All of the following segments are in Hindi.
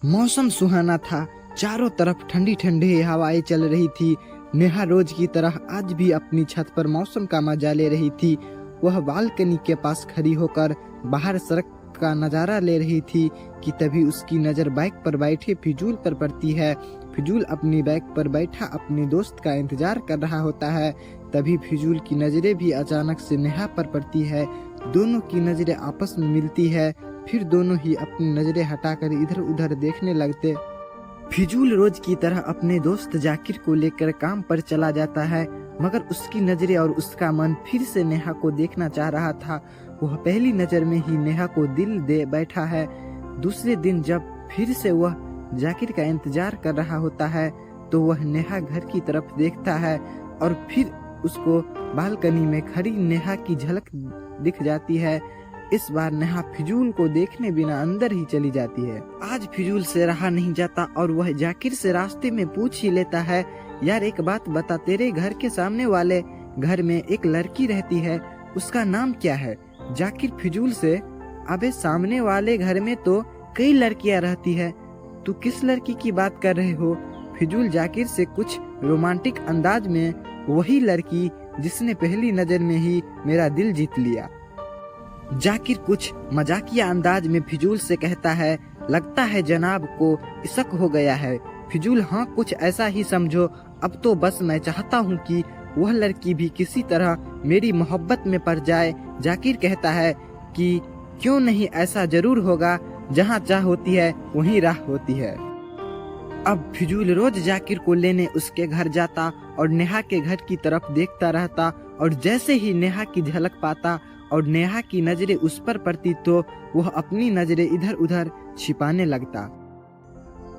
मौसम सुहाना था, चारों तरफ ठंडी ठंडी हवाएं चल रही थी। नेहा रोज की तरह आज भी अपनी छत पर मौसम का मजा ले रही थी। वह बालकनी के पास खड़ी होकर बाहर सड़क का नजारा ले रही थी कि तभी उसकी नजर बाइक पर बैठे फिजूल पर पड़ती है। फिजूल अपनी बाइक पर बैठा अपने दोस्त का इंतजार कर रहा होता है। तभी फिजूल की नजरें भी अचानक से नेहा पर पड़ती है। दोनों की नजरें आपस में मिलती है। फिर दोनों ही अपनी नजरें हटाकर इधर उधर देखने लगते। फिजूल रोज की तरह अपने दोस्त जाकिर को लेकर काम पर चला जाता है, मगर उसकी नजरें और उसका मन फिर से नेहा को देखना चाह रहा था। वह पहली नजर में ही नेहा को दिल दे बैठा है। दूसरे दिन जब फिर से वह जाकिर का इंतजार कर रहा होता है तो वह नेहा घर की तरफ देखता है और फिर उसको बालकनी में खड़ी नेहा की झलक दिख जाती है। इस बार नेहा फिजूल को देखने बिना अंदर ही चली जाती है। आज फिजूल से रहा नहीं जाता और वह जाकिर से रास्ते में पूछ ही लेता है, यार एक बात बता, तेरे घर के सामने वाले घर में एक लड़की रहती है, उसका नाम क्या है? जाकिर फिजूल से, अबे सामने वाले घर में तो कई लड़कियां रहती है, तू किस लड़की की बात कर रहे हो? फिजूल जाकिर से कुछ रोमांटिक अंदाज में, वही लड़की जिसने पहली नजर में ही मेरा दिल जीत लिया। जाकिर कुछ मजाकिया अंदाज में फिजूल से कहता है, लगता है जनाब को इशक हो गया है। फिजूल, हाँ कुछ ऐसा ही समझो, अब तो बस मैं चाहता हूँ कि वह लड़की भी किसी तरह मेरी मोहब्बत में पड़ जाए। जाकिर कहता है कि क्यों नहीं, ऐसा जरूर होगा, जहाँ चाह होती है वहीं राह होती है। अब फिजूल रोज जाकिर को लेने उसके घर जाता और नेहा के घर की तरफ देखता रहता, और जैसे ही नेहा की झलक पाता और नेहा की नजरें उस पर पड़ती तो वह अपनी नजरें इधर उधर छिपाने लगता।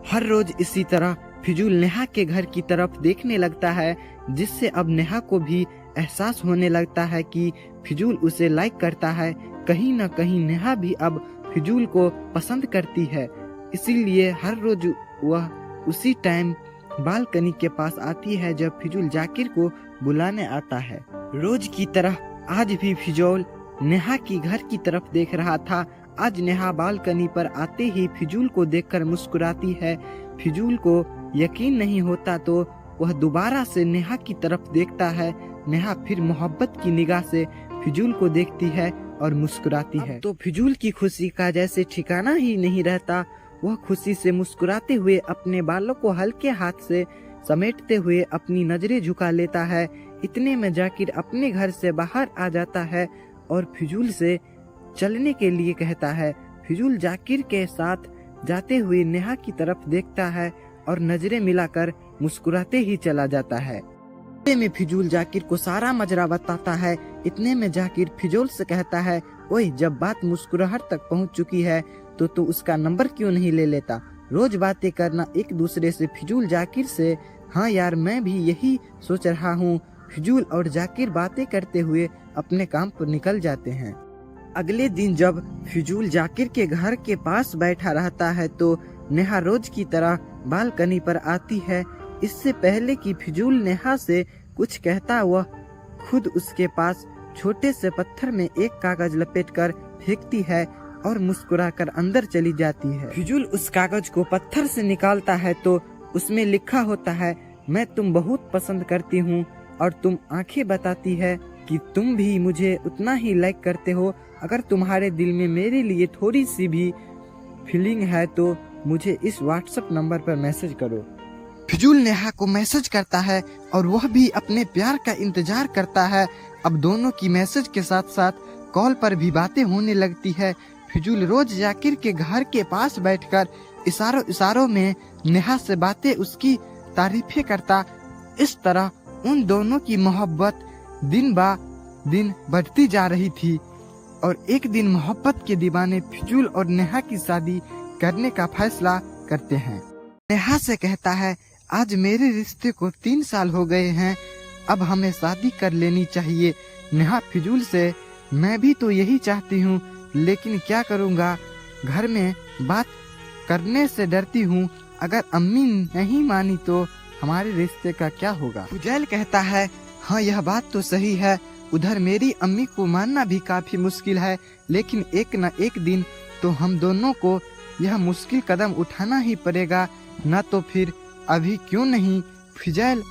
हर रोज इसी तरह फिजूल नेहा के घर की तरफ देखने लगता है, जिससे अब नेहा को भी एहसास होने लगता है कि फिजूल उसे लाइक करता है। कहीं न कहीं नेहा भी अब फिजूल को पसंद करती है। इसीलिए हर रोज वह उसी टाइम बालकनी के पास आती है जब फिजूल जाकिर को बुलाने आता है। रोज की तरह आज भी फिजूल नेहा की घर की तरफ देख रहा था। आज नेहा बालकनी पर आते ही फिजूल को देखकर मुस्कुराती है। फिजूल को यकीन नहीं होता तो वह दोबारा से नेहा की तरफ देखता है। नेहा फिर मोहब्बत की निगाह से फिजूल को देखती है और मुस्कुराती है। तो फिजूल की खुशी का जैसे ठिकाना ही नहीं रहता। वह खुशी से मुस्कुराते हुए अपने बालों को हल्के हाथ से समेटते हुए अपनी नजरें झुका लेता है। इतने में जाकिर अपने घर से बाहर आ जाता है और फिजूल से चलने के लिए कहता है। फिजूल जाकिर के साथ जाते हुए नेहा की तरफ देखता है और नजरें मिलाकर मुस्कुराते ही चला जाता है। इतने में फिजूल जाकिर को सारा मजरा बताता है। इतने में जाकिर फिजूल से कहता है, ओए जब बात मुस्कुराहट तक पहुंच चुकी है तो तू उसका नंबर क्यों नहीं ले लेता? रोज बातें करना एक दूसरे से। फिजूल जाकिर से, हाँ यार मैं भी यही सोच रहा हूँ। फिजूल और जाकिर बातें करते हुए अपने काम पर निकल जाते हैं। अगले दिन जब फिजूल जाकिर के घर के पास बैठा रहता है तो नेहा रोज की तरह बालकनी पर आती है। इससे पहले कि फिजूल नेहा से कुछ कहता, वह खुद उसके पास छोटे से पत्थर में एक कागज लपेटकर फेंकती है और मुस्कुराकर अंदर चली जाती है। फिजूल उस कागज को पत्थर से निकालता है तो उसमें लिखा होता है, मैं तुम बहुत पसंद करती हूँ और तुम आंखें बताती है कि तुम भी मुझे उतना ही लाइक करते हो। अगर तुम्हारे दिल में मेरे लिए थोड़ी सी भी फीलिंग है तो मुझे इस व्हाट्सएप नंबर पर मैसेज करो। फिजूल नेहा को मैसेज करता है और वह भी अपने प्यार का इंतजार करता है। अब दोनों की मैसेज के साथ साथ कॉल पर भी बातें होने लगती है। फिजूल रोज जाकिर के घर के पास बैठकर इशारों इशारों में नेहा से बातें, उसकी तारीफें करता। इस तरह उन दोनों की मोहब्बत दिन बा दिन बढ़ती जा रही थी और एक दिन मोहब्बत के दीवाने फिजूल और नेहा की शादी करने का फैसला करते हैं। नेहा से कहता है, आज मेरे रिश्ते को 3 साल हो गए हैं, अब हमें शादी कर लेनी चाहिए। नेहा फिजूल से, मैं भी तो यही चाहती हूँ, लेकिन क्या करूँगा, घर में बात करने से डरती हूँ। अगर अम्मी नहीं मानी तो हमारे रिश्ते का क्या होगा? फुजैल कहता है, हाँ यह बात तो सही है, उधर मेरी अम्मी को मानना भी काफी मुश्किल है, लेकिन एक न एक दिन तो हम दोनों को यह मुश्किल कदम उठाना ही पड़ेगा, न तो फिर अभी क्यों नहीं। फुजैल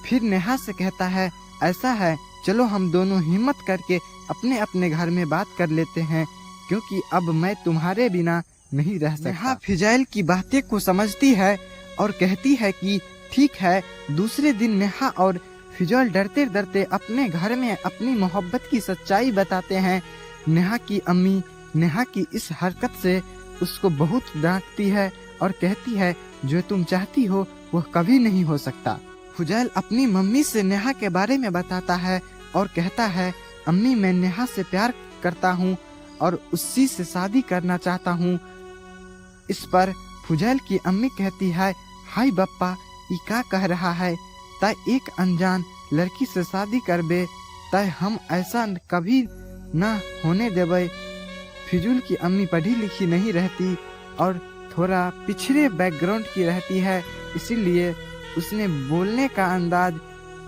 फिर नेहा से कहता है, ऐसा है चलो हम दोनों हिम्मत करके अपने अपने घर में बात कर लेते हैं, क्योंकि अब मैं तुम्हारे बिना नहीं रह सकता। नेहा फुजैल की बातें को समझती है और कहती है कि ठीक है। दूसरे दिन नेहा और फुजैल डरते डरते अपने घर में अपनी मोहब्बत की सच्चाई बताते हैं। नेहा की अम्मी नेहा की इस हरकत से उसको बहुत डांटती है और कहती है, जो तुम चाहती हो वह कभी नहीं हो सकता। फुजैल अपनी मम्मी से नेहा के बारे में बताता है और कहता है, अम्मी मैं नेहा से प्यार करता हूँ और उसी से शादी करना चाहता हूँ। इस पर फुजैल की अम्मी कहती है, हाय बप्पा ये क्या कह रहा है, तय एक अनजान लड़की से शादी करबे, तय हम ऐसा कभी न होने देवे। फुजैल की अम्मी पढ़ी लिखी नहीं रहती और थोड़ा पिछड़े बैकग्राउंड की रहती है, इसीलिए उसने बोलने का अंदाज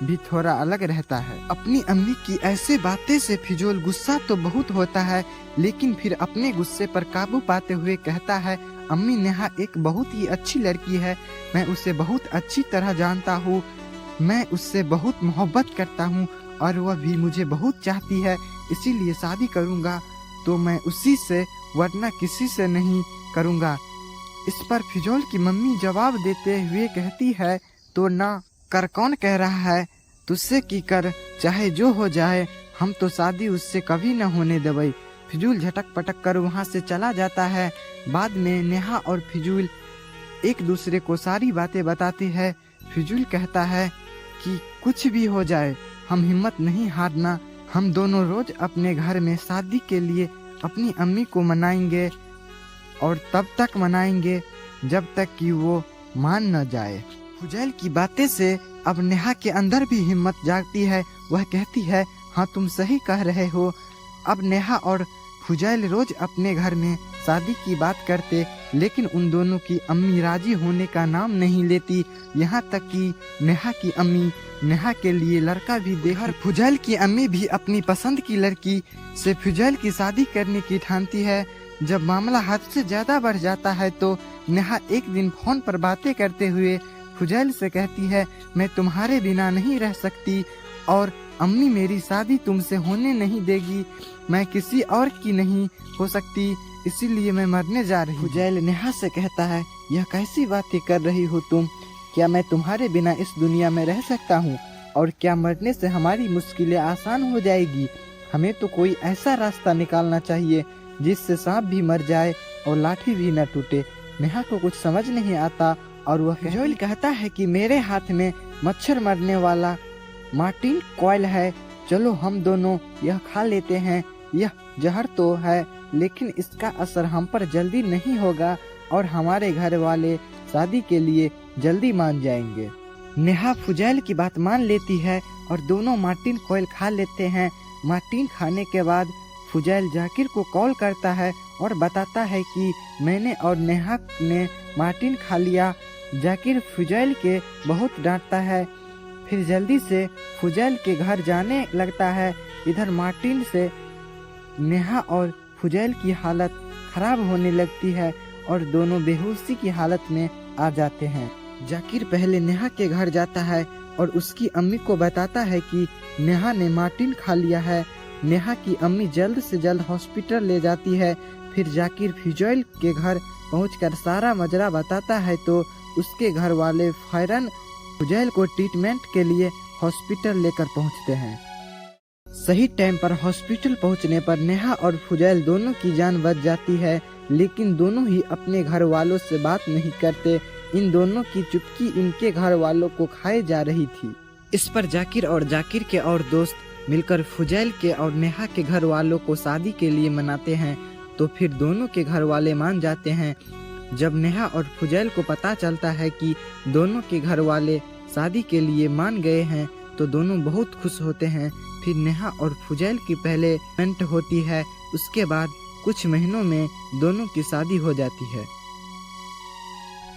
भी थोड़ा अलग रहता है। अपनी अम्मी की ऐसे बातें से फुजैल गुस्सा तो बहुत होता है, लेकिन फिर अपने गुस्से पर काबू पाते हुए कहता है, अम्मी नेहा एक बहुत ही अच्छी लड़की है, मैं उसे बहुत अच्छी तरह जानता हूँ, मैं उससे बहुत मोहब्बत करता हूँ और वह भी मुझे बहुत चाहती है, इसीलिए शादी करूँगा तो मैं उसी से, वरना किसी से नहीं करूँगा। इस पर फुजैल की मम्मी जवाब देते हुए कहती है, तो ना कर कौन कह रहा है, तुझसे की कर, चाहे जो हो जाए, हम तो शादी उससे कभी न होने देवे। फुजैल झटक पटक कर वहाँ से चला जाता है। बाद में नेहा और फुजैल एक दूसरे को सारी बातें बताती है। फुजैल कहता है कि कुछ भी हो जाए हम हिम्मत नहीं हारना, हम दोनों रोज अपने घर में शादी के लिए अपनी अम्मी को मनाएंगे और तब तक मनाएंगे जब तक कि वो मान न जाए। फुजैल की बातें से अब नेहा के अंदर भी हिम्मत जागती है। वह कहती है, हाँ तुम सही कह रहे हो। अब नेहा और फुजैल रोज अपने घर में शादी की बात करते, लेकिन उन दोनों की अम्मी राजी होने का नाम नहीं लेती। यहाँ तक कि नेहा की अम्मी नेहा के लिए लड़का भी देखकर फुजैल की अम्मी भी अपनी पसंद की लड़की से फुजैल की शादी करने की ठानती है। जब मामला हद से ज्यादा बढ़ जाता है तो नेहा एक दिन फोन पर बातें करते हुए फुजैल से कहती है, मैं तुम्हारे बिना नहीं रह सकती और अम्मी मेरी शादी तुमसे होने नहीं देगी, मैं किसी और की नहीं हो सकती, इसीलिए मैं मरने जा रही हूँ। फुजैल नेहा से कहता है, यह कैसी बातें कर रही हो तुम, क्या मैं तुम्हारे बिना इस दुनिया में रह सकता हूँ, और क्या मरने से हमारी मुश्किलें आसान हो जाएगी। हमें तो कोई ऐसा रास्ता निकालना चाहिए जिससे सांप भी मर जाए और लाठी भी न टूटे। नेहा को कुछ समझ नहीं आता और वह फुजैल कहता है कि मेरे हाथ में मच्छर मरने वाला मार्टिन कॉइल है, चलो हम दोनों यह खा लेते हैं। यह जहर तो है, लेकिन इसका असर हम पर जल्दी नहीं होगा और हमारे घर वाले शादी के लिए जल्दी मान जाएंगे। नेहा फुजैल की बात मान लेती है और दोनों मार्टिन कॉइल खा लेते हैं। मार्टिन खाने के बाद फुजैल जाकिर को कॉल करता है और बताता है कि मैंने और नेहा ने मार्टिन खा लिया। जाकिर फुजैल के बहुत डांटता है, फिर जल्दी से फुजैल के घर जाने लगता है। इधर मार्टिन से नेहा और फुजैल की हालत खराब होने लगती है और दोनों बेहोशी की हालत में आ जाते हैं। जाकिर पहले नेहा के घर जाता है और उसकी अम्मी को बताता है कि नेहा ने मार्टिन खा लिया है। नेहा की अम्मी जल्द से जल्द हॉस्पिटल ले जाती है। फिर जाकिर फुजैल के घर पहुंचकर सारा माजरा बताता है तो उसके घर वाले फौरन फुजैल को ट्रीटमेंट के लिए हॉस्पिटल लेकर पहुंचते हैं। सही टाइम पर हॉस्पिटल पहुंचने पर नेहा और फुजैल दोनों की जान बच जाती है, लेकिन दोनों ही अपने घर वालों से बात नहीं करते। इन दोनों की चुटकी इनके घर वालों को खाए जा रही थी। इस पर जाकिर और जाकिर के और दोस्त मिलकर फुजैल के और नेहा के घर वालों को शादी के लिए मनाते हैं, तो फिर दोनों के घर वाले मान जाते हैं। जब नेहा और फुजैल को पता चलता है कि दोनों के घर वाले शादी के लिए मान गए हैं तो दोनों बहुत खुश होते हैं। फिर नेहा और फुजैल की पहले पेमेंट होती है, उसके बाद कुछ महीनों में दोनों की शादी हो जाती है।